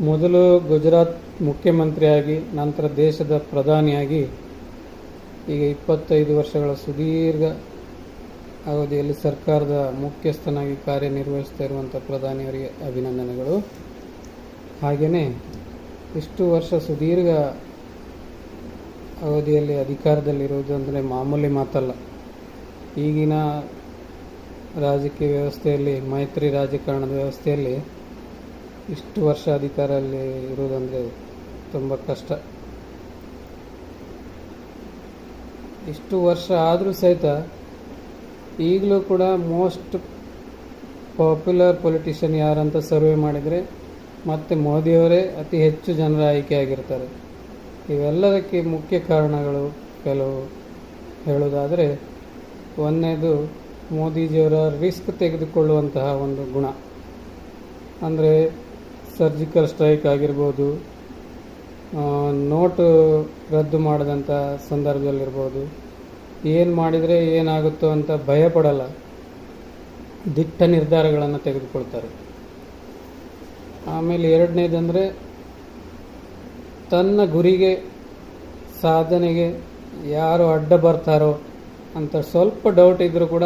ಮೊದಲು ಗುಜರಾತ್ ಮುಖ್ಯಮಂತ್ರಿಯಾಗಿ ನಂತರ ದೇಶದ ಪ್ರಧಾನಿಯಾಗಿ ಈಗ 25 ವರ್ಷಗಳ ಸುದೀರ್ಘ ಅವಧಿಯಲ್ಲಿ ಸರ್ಕಾರದ ಮುಖ್ಯಸ್ಥನಾಗಿ ಕಾರ್ಯನಿರ್ವಹಿಸ್ತಾ ಇರುವಂಥ ಪ್ರಧಾನಿಯವರಿಗೆ ಅಭಿನಂದನೆಗಳು. ಹಾಗೆಯೇ ಇಷ್ಟು ವರ್ಷ ಸುದೀರ್ಘ ಅವಧಿಯಲ್ಲಿ ಅಧಿಕಾರದಲ್ಲಿರುವುದು ಅಂದರೆ ಮಾಮೂಲಿ ಮಾತಲ್ಲ. ಈಗಿನ ರಾಜಕೀಯ ವ್ಯವಸ್ಥೆಯಲ್ಲಿ, ಮೈತ್ರಿ ರಾಜಕಾರಣದ ವ್ಯವಸ್ಥೆಯಲ್ಲಿ ಇಷ್ಟು ವರ್ಷ ಅಧಿಕಾರದಲ್ಲಿ ಇರುವುದಂದರೆ ತುಂಬ ಕಷ್ಟ. ಇಷ್ಟು ವರ್ಷ ಆದರೂ ಸಹಿತ ಈಗಲೂ ಕೂಡ ಮೋಸ್ಟ್ ಪಾಪ್ಯುಲರ್ ಪೊಲಿಟಿಷಿಯನ್ ಯಾರಂತ ಸರ್ವೆ ಮಾಡಿದರೆ ಮತ್ತೆ ಮೋದಿಯವರೇ ಅತಿ ಹೆಚ್ಚು ಜನರ ಆಯ್ಕೆಯಾಗಿರ್ತಾರೆ. ಇವೆಲ್ಲದಕ್ಕೆ ಮುಖ್ಯ ಕಾರಣಗಳು ಕೆಲವು ಹೇಳೋದಾದರೆ, ಒಂದನೇದು ಮೋದಿಜಿಯವರ ರಿಸ್ಕ್ ತೆಗೆದುಕೊಳ್ಳುವಂತಹ ಒಂದು ಗುಣ. ಅಂದರೆ ಸರ್ಜಿಕಲ್ ಸ್ಟ್ರೈಕ್ ಆಗಿರ್ಬೋದು, ನೋಟು ರದ್ದು ಮಾಡಿದಂಥ ಸಂದರ್ಭದಲ್ಲಿರ್ಬೋದು, ಏನು ಮಾಡಿದರೆ ಏನಾಗುತ್ತೋ ಅಂತ ಭಯಪಡಲ್ಲ, ದಿಟ್ಟ ನಿರ್ಧಾರಗಳನ್ನು ತೆಗೆದುಕೊಳ್ತಾರೆ. ಆಮೇಲೆ ಎರಡನೇದಂದರೆ ತನ್ನ ಗುರಿಗೆ, ಸಾಧನೆಗೆ ಯಾರು ಅಡ್ಡ ಬರ್ತಾರೋ ಅಂತ ಸ್ವಲ್ಪ ಡೌಟ್ ಇದ್ದರೂ ಕೂಡ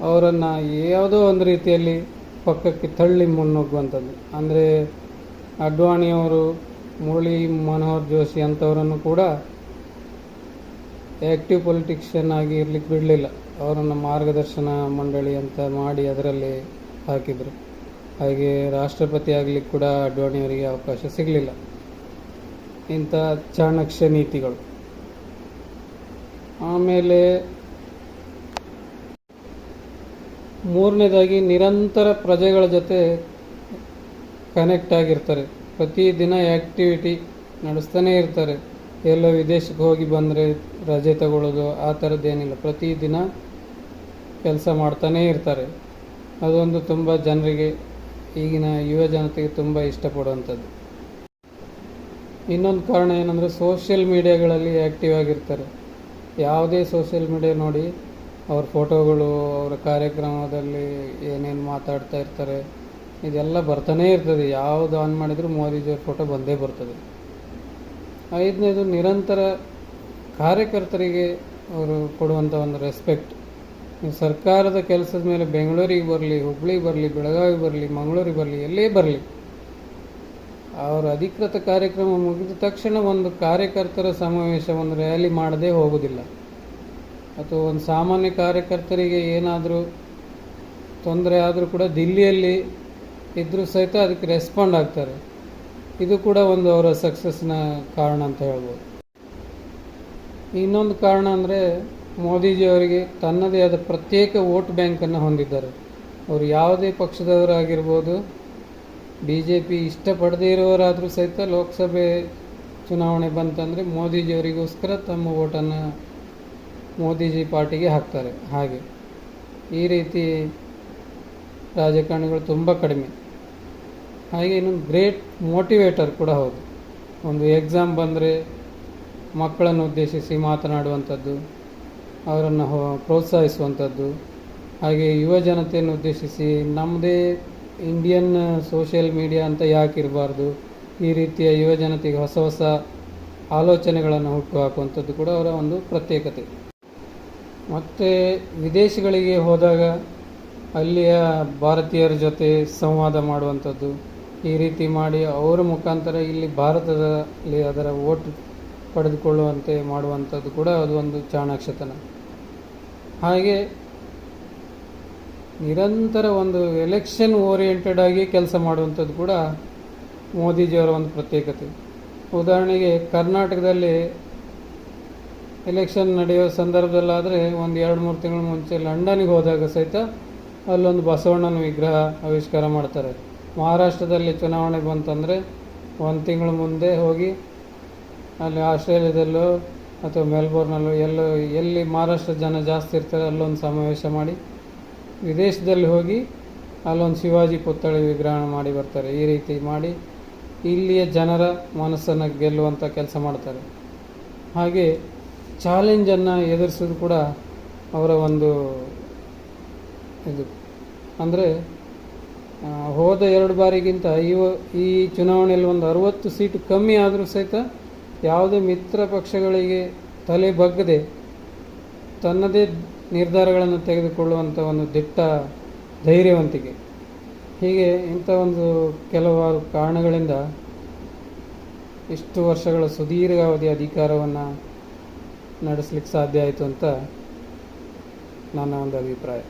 ಅವರನ್ನು ಯಾವುದೋ ಒಂದು ರೀತಿಯಲ್ಲಿ ಪಕ್ಕಕ್ಕೆ ತಳ್ಳಿ ಮುನ್ನುಗ್ಗುವಂಥದ್ದು. ಅಂದರೆ ಅಡ್ವಾಣಿಯವರು, ಮುರಳಿ ಮನೋಹರ್ ಜೋಶಿ ಅಂಥವರನ್ನು ಕೂಡ ಆ್ಯಕ್ಟಿವ್ ಪೊಲಿಟಿಷಿಯನ್ ಆಗಿ ಇರ್ಲಿಕ್ಕೆ ಬಿಡಲಿಲ್ಲ. ಅವರನ್ನು ಮಾರ್ಗದರ್ಶನ ಮಂಡಳಿ ಅಂತ ಮಾಡಿ ಅದರಲ್ಲಿ ಹಾಕಿದರು. ಹಾಗೆ ರಾಷ್ಟ್ರಪತಿ ಆಗಲಿಕ್ಕೆ ಕೂಡ ಅಡ್ವಾಣಿಯವರಿಗೆ ಅವಕಾಶ ಸಿಗಲಿಲ್ಲ. ಇಂಥ ಚಾಣಕ್ಯ ನೀತಿಗಳು. ಆಮೇಲೆ ಮೂರನೇದಾಗಿ ನಿರಂತರ ಪ್ರಜೆಗಳ ಜೊತೆ ಕನೆಕ್ಟ್ ಆಗಿರ್ತಾರೆ. ಪ್ರತಿದಿನ ಆ್ಯಕ್ಟಿವಿಟಿ ನಡೆಸ್ತಾನೇ ಇರ್ತಾರೆ. ಎಲ್ಲೋ ವಿದೇಶಕ್ಕೆ ಹೋಗಿ ಬಂದರೆ ರಜೆ ತಗೊಳ್ಳೋದು ಆ ಥರದ್ದೇನಿಲ್ಲ, ಪ್ರತಿದಿನ ಕೆಲಸ ಮಾಡ್ತಾನೇ ಇರ್ತಾರೆ. ಅದೊಂದು ತುಂಬ ಜನರಿಗೆ, ಈಗಿನ ಯುವ ಜನತೆಗೆ ತುಂಬ ಇಷ್ಟಪಡುವಂಥದ್ದು. ಇನ್ನೊಂದು ಕಾರಣ ಏನಂದರೆ ಸೋಷಿಯಲ್ ಮೀಡಿಯಾಗಳಲ್ಲಿ ಆ್ಯಕ್ಟಿವ್ ಆಗಿರ್ತಾರೆ. ಯಾವುದೇ ಸೋಷಿಯಲ್ ಮೀಡಿಯಾ ನೋಡಿ, ಅವ್ರ ಫೋಟೋಗಳು, ಅವರ ಕಾರ್ಯಕ್ರಮದಲ್ಲಿ ಏನೇನು ಮಾತಾಡ್ತಾ ಇರ್ತಾರೆ, ಇದೆಲ್ಲ ಬರ್ತಾನೇ ಇರ್ತದೆ. ಯಾವುದು ಆನ್ ಮಾಡಿದರೂ ಮೋದಿಜಿಯವ್ರ ಫೋಟೋ ಬಂದೇ ಬರ್ತದೆ. ಐದನೇದು ನಿರಂತರ ಕಾರ್ಯಕರ್ತರಿಗೆ ಅವರು ಕೊಡುವಂಥ ಒಂದು ರೆಸ್ಪೆಕ್ಟ್. ಸರ್ಕಾರದ ಕೆಲಸದ ಮೇಲೆ ಬೆಂಗಳೂರಿಗೆ ಬರಲಿ, ಹುಬ್ಬಳ್ಳಿಗೆ ಬರಲಿ, ಬೆಳಗಾವಿ ಬರಲಿ, ಮಂಗಳೂರಿಗೆ ಬರಲಿ, ಎಲ್ಲೇ ಬರಲಿ, ಅವರ ಅಧಿಕೃತ ಕಾರ್ಯಕ್ರಮ ಮುಗಿದ ತಕ್ಷಣ ಒಂದು ಕಾರ್ಯಕರ್ತರ ಸಮಾವೇಶ, ಒಂದು ರ್ಯಾಲಿ ಮಾಡದೇ ಹೋಗೋದಿಲ್ಲ. ಅಥವಾ ಒಂದು ಸಾಮಾನ್ಯ ಕಾರ್ಯಕರ್ತರಿಗೆ ಏನಾದರೂ ತೊಂದರೆ ಆದರೂ ಕೂಡ ದಿಲ್ಲಿಯಲ್ಲಿ ಇದ್ದರೂ ಸಹಿತ ಅದಕ್ಕೆ ರೆಸ್ಪಾಂಡ್ ಆಗ್ತಾರೆ. ಇದು ಕೂಡ ಒಂದು ಅವರ ಸಕ್ಸಸ್ನ ಕಾರಣ ಅಂತ ಹೇಳ್ಬೋದು. ಇನ್ನೊಂದು ಕಾರಣ ಅಂದರೆ ಮೋದಿಜಿಯವರಿಗೆ ತನ್ನದೇ ಆದ ಪ್ರತ್ಯೇಕ ವೋಟ್ ಬ್ಯಾಂಕನ್ನು ಹೊಂದಿದ್ದಾರೆ. ಅವರು ಯಾವುದೇ ಪಕ್ಷದವರಾಗಿರ್ಬೋದು, BJP ಇಷ್ಟಪಡದೇ ಇರೋರಾದರೂ ಸಹಿತ ಲೋಕಸಭೆ ಚುನಾವಣೆ ಬಂತಂದರೆ ಮೋದಿಜಿಯವರಿಗೋಸ್ಕರ ತಮ್ಮ ವೋಟನ್ನು ಮೋದಿಜಿ ಪಾರ್ಟಿಗೆ ಹಾಕ್ತಾರೆ. ಹಾಗೆ ಈ ರೀತಿ ರಾಜಕಾರಣಿಗಳು ತುಂಬ ಕಡಿಮೆ. ಹಾಗೆ ಇನ್ನೊಂದು ಗ್ರೇಟ್ ಮೋಟಿವೇಟರ್ ಕೂಡ ಹೌದು. ಒಂದು ಎಕ್ಸಾಮ್ ಬಂದರೆ ಮಕ್ಕಳನ್ನು ಉದ್ದೇಶಿಸಿ ಮಾತನಾಡುವಂಥದ್ದು, ಅವರನ್ನು ಪ್ರೋತ್ಸಾಹಿಸುವಂಥದ್ದು, ಹಾಗೆ ಯುವ ಜನತೆಯನ್ನು ಉದ್ದೇಶಿಸಿ ನಮ್ಮದೇ ಇಂಡಿಯನ್ ಸೋಷಿಯಲ್ ಮೀಡಿಯಾ ಅಂತ ಯಾಕೆ ಇರಬಾರ್ದು, ಈ ರೀತಿಯ ಯುವ ಜನತೆಗೆ ಹೊಸ ಹೊಸ ಆಲೋಚನೆಗಳನ್ನು ಹುಟ್ಟುಹಾಕುವಂಥದ್ದು ಕೂಡ ಅವರ ಒಂದು ಪ್ರತ್ಯೇಕತೆ. ಮತ್ತು ವಿದೇಶಗಳಿಗೆ ಹೋದಾಗ ಅಲ್ಲಿಯ ಭಾರತೀಯರ ಜೊತೆ ಸಂವಾದ ಮಾಡುವಂಥದ್ದು, ಈ ರೀತಿ ಮಾಡಿ ಅವರ ಮುಖಾಂತರ ಇಲ್ಲಿ ಭಾರತದಲ್ಲಿ ಅದರ ವೋಟ್ ಪಡೆದುಕೊಳ್ಳುವಂತೆ ಮಾಡುವಂಥದ್ದು ಕೂಡ ಅದು ಒಂದು ಚಾಣಾಕ್ಷತನ. ಹಾಗೆ ನಿರಂತರ ಒಂದು ಎಲೆಕ್ಷನ್ ಓರಿಯೆಂಟೆಡ್ ಆಗಿ ಕೆಲಸ ಮಾಡುವಂಥದ್ದು ಕೂಡ ಮೋದಿಜಿಯವರ ಒಂದು ಪ್ರತ್ಯೇಕತೆ. ಉದಾಹರಣೆಗೆ ಕರ್ನಾಟಕದಲ್ಲಿ ಎಲೆಕ್ಷನ್ ನಡೆಯೋ ಸಂದರ್ಭದಲ್ಲಾದರೆ ಒಂದು 2-3 ತಿಂಗಳ ಮುಂಚೆ ಲಂಡನ್ಗೆ ಹೋದಾಗ ಸಹಿತ ಅಲ್ಲೊಂದು ಬಸವಣ್ಣನ ವಿಗ್ರಹ ಆವಿಷ್ಕಾರ ಮಾಡ್ತಾರೆ. ಮಹಾರಾಷ್ಟ್ರದಲ್ಲಿ ಚುನಾವಣೆ ಬಂತಂದರೆ 1 ತಿಂಗಳ ಮುಂದೆ ಹೋಗಿ ಅಲ್ಲಿ ಆಸ್ಟ್ರೇಲಿಯಾದಲ್ಲೋ ಅಥವಾ ಮೆಲ್ಬೋರ್ನಲ್ಲೋ ಎಲ್ಲಿ ಮಹಾರಾಷ್ಟ್ರ ಜನ ಜಾಸ್ತಿ ಇರ್ತಾರೆ ಅಲ್ಲೊಂದು ಸಮಾವೇಶ ಮಾಡಿ, ವಿದೇಶದಲ್ಲಿ ಹೋಗಿ ಅಲ್ಲೊಂದು ಶಿವಾಜಿ ಪುತ್ಥಳಿ ವಿಗ್ರಹ ಮಾಡಿ ಬರ್ತಾರೆ. ಈ ರೀತಿ ಮಾಡಿ ಇಲ್ಲಿಯ ಜನರ ಮನಸ್ಸನ್ನು ಗೆಲ್ಲುವಂಥ ಕೆಲಸ ಮಾಡ್ತಾರೆ. ಹಾಗೆ ಚಾಲೆಂಜನ್ನು ಎದುರಿಸೋದು ಕೂಡ ಅವರ ಒಂದು ಇದು. ಅಂದರೆ ಹೋದ 2 ಬಾರಿಗಿಂತ ಈ ಚುನಾವಣೆಯಲ್ಲಿ ಒಂದು 60 ಸೀಟು ಕಮ್ಮಿ ಆದರೂ ಸಹಿತ ಯಾವುದೇ ಮಿತ್ರ ಪಕ್ಷಗಳಿಗೆ ತಲೆ ಬಗ್ಗದೆ ತನ್ನದೇ ನಿರ್ಧಾರಗಳನ್ನು ತೆಗೆದುಕೊಳ್ಳುವಂಥ ಒಂದು ದಿಟ್ಟ ಧೈರ್ಯವಂತಿಕೆ, ಹೀಗೆ ಇಂಥ ಒಂದು ಕೆಲವಾರು ಕಾರಣಗಳಿಂದ ಇಷ್ಟು ವರ್ಷಗಳ ಸುದೀರ್ಘಾವಧಿ ಅಧಿಕಾರವನ್ನು ನಡೆಸಲಿಕ್ಕೆ ಸಾಧ್ಯ ಆಯಿತು ಅಂತ ನನ್ನ ಒಂದು ಅಭಿಪ್ರಾಯ.